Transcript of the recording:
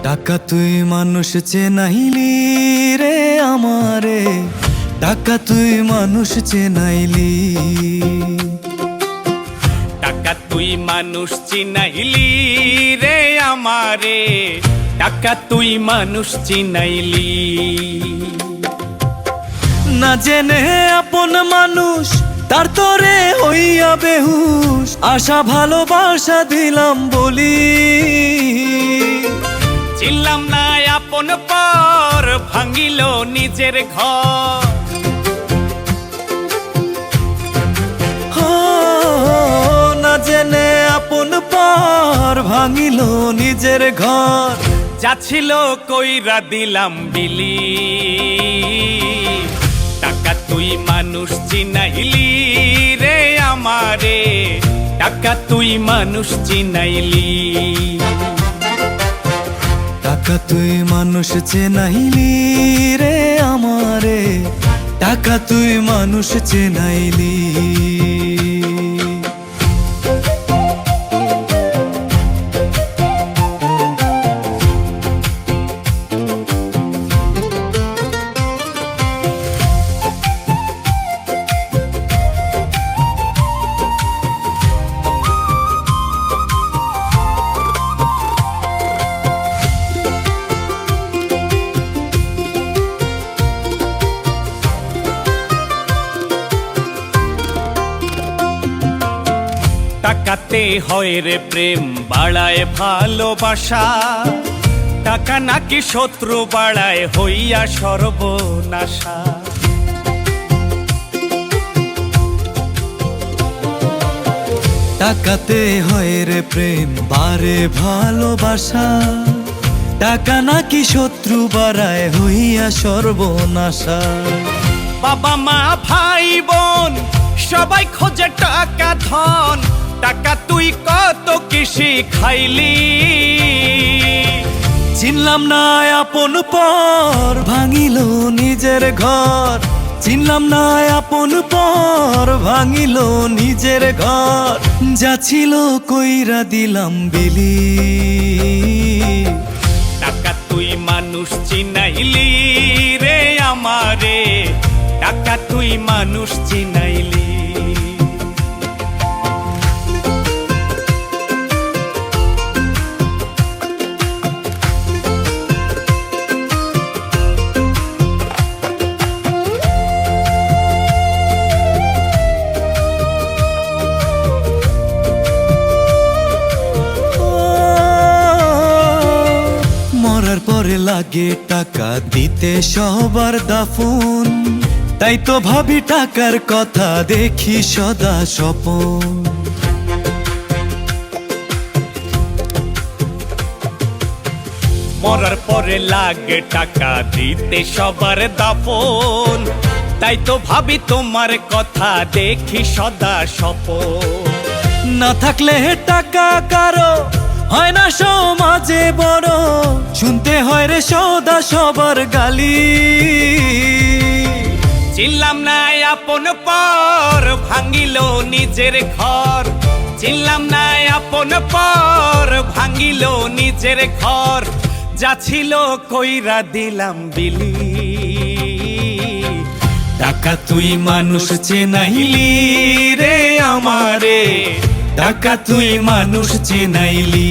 টাকা তুই মানুষ চেনাইলি রে আমারে, টাকা তুই মানুষ চেনাইলি। টাকা তুই মানুষ চিনাইলি রে আমারে, টাকা তুই মানুষ চিনাইলি। না জেনে আপন মানুষ তার তরে হইয়া বেহুশ, আশা ভালোবাসা দিলাম বলি। চিনলাম না আপন পর, ভাঙিল নিজের ঘর। না জেনে আপন পর, ভাঙিল নিজের ঘর। যাচ্ছিল কইরা দিলাম বিলি। টাকা তুই মানুষ চিনাইলি রে আমারে, টাকা তুই মানুষ চিনাইলি। টাকা তুই মানুষ চেনাইলি রে আমারে, টাকা তুই মানুষ চেনাইলি। টাকাতে হয় রে প্রেম, বাড়ায় ভালোবাসা। টাকা নাকি শত্রু বাড়ায়, হইয়া সর্বনাশা। টাকাতে হয় রে প্রেম, বাড়ে ভালোবাসা। টাকা নাকি শত্রু বাড়ায়, হইয়া সর্বনাশা। বাবা মা ভাই বোন সবাই খোঁজে টাকা ধন, টাকা তুই কত কিসি খাইলি। চিনলাম না আপন পর, ভাঙিল নিজের ঘর। চিনলাম না আপন পর, ভাঙিল নিজের ঘর। যাচ্ছিল কইরা দিলাম বিলি। টাকা তুই মানুষ চিনাইলি রে আমারে, টাকা তুই মানুষ চিনাইলি। মরার পরে লাগে টাকা দিতে সবার দাফন, তাই তো ভাবি টাকার কথা, দেখি সদা স্বপন। মরার পরে লাগে টাকা দিতে সবার দাফন, তাই তো ভাবি তোমার কথা, দেখি সদা স্বপন। না থাকলে টাকা কারো হয় না সমাজে বড়, শুনতে হয় রে সদা সবার গালি। চিনলাম না আপন পর, ভাঙিল নিজের ঘর। চিনলাম না আপন পর, ভাঙিল নিজের ঘর। যাচ্ছিল কইরা দিলাম বিলি। টাকা তুই মানুষ চেনাইলি রে আমারে, টাকা তুই মানুষ চেনাইলি।